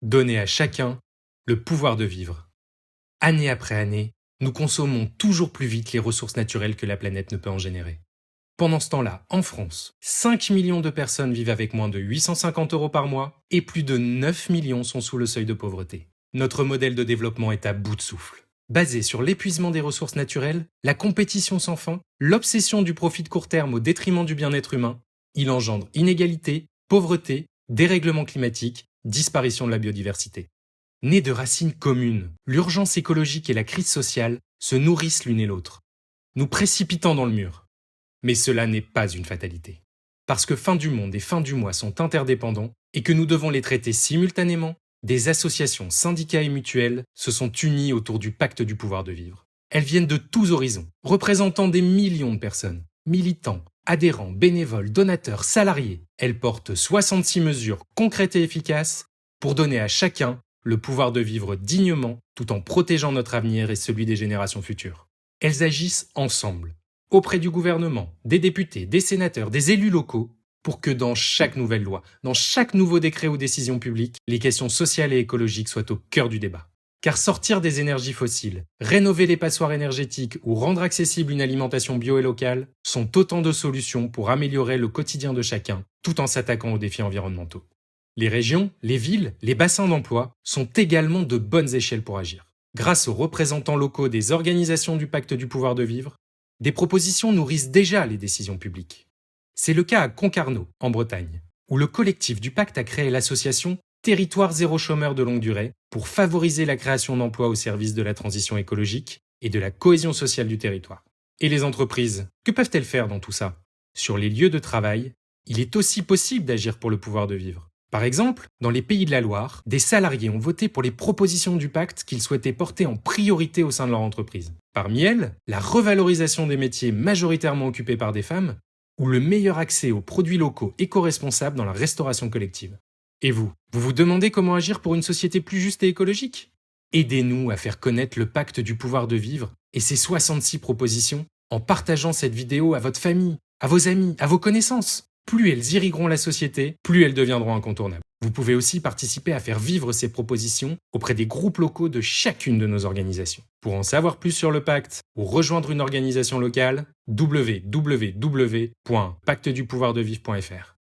Donner à chacun le pouvoir de vivre. Année après année, nous consommons toujours plus vite les ressources naturelles que la planète ne peut en générer. Pendant ce temps-là, en France, 5 millions de personnes vivent avec moins de 850 € par mois et plus de 9 millions sont sous le seuil de pauvreté. Notre modèle de développement est à bout de souffle. Basé sur l'épuisement des ressources naturelles, la compétition sans fin, l'obsession du profit de court terme au détriment du bien-être humain, il engendre inégalité, pauvreté, dérèglement climatique, disparition de la biodiversité. Nés de racines communes, l'urgence écologique et la crise sociale se nourrissent l'une et l'autre, nous précipitant dans le mur. Mais cela n'est pas une fatalité. Parce que fin du monde et fin du mois sont interdépendants et que nous devons les traiter simultanément, des associations, syndicats et mutuelles se sont unies autour du pacte du pouvoir de vivre. Elles viennent de tous horizons, représentant des millions de personnes, militants, adhérents, bénévoles, donateurs, salariés. Elles portent 66 mesures concrètes et efficaces pour donner à chacun le pouvoir de vivre dignement tout en protégeant notre avenir et celui des générations futures. Elles agissent ensemble, auprès du gouvernement, des députés, des sénateurs, des élus locaux, pour que dans chaque nouvelle loi, dans chaque nouveau décret ou décision publique, les questions sociales et écologiques soient au cœur du débat. Car sortir des énergies fossiles, rénover les passoires énergétiques ou rendre accessible une alimentation bio et locale sont autant de solutions pour améliorer le quotidien de chacun, tout en s'attaquant aux défis environnementaux. Les régions, les villes, les bassins d'emploi sont également de bonnes échelles pour agir. Grâce aux représentants locaux des organisations du pacte du pouvoir de vivre, des propositions nourrissent déjà les décisions publiques. C'est le cas à Concarneau, en Bretagne, où le collectif du pacte a créé l'association Territoire zéro chômeur de longue durée pour favoriser la création d'emplois au service de la transition écologique et de la cohésion sociale du territoire. Et les entreprises, que peuvent-elles faire dans tout ça ? Sur les lieux de travail, il est aussi possible d'agir pour le pouvoir de vivre. Par exemple, dans les Pays de la Loire, des salariés ont voté pour les propositions du pacte qu'ils souhaitaient porter en priorité au sein de leur entreprise. Parmi elles, la revalorisation des métiers majoritairement occupés par des femmes ou le meilleur accès aux produits locaux éco-responsables dans la restauration collective. Et vous vous demandez comment agir pour une société plus juste et écologique ? Aidez-nous à faire connaître le pacte du pouvoir de vivre et ses 66 propositions en partageant cette vidéo à votre famille, à vos amis, à vos connaissances. Plus elles irrigueront la société, plus elles deviendront incontournables. Vous pouvez aussi participer à faire vivre ces propositions auprès des groupes locaux de chacune de nos organisations. Pour en savoir plus sur le pacte ou rejoindre une organisation locale, www.pactedupouvoirdevivre.fr.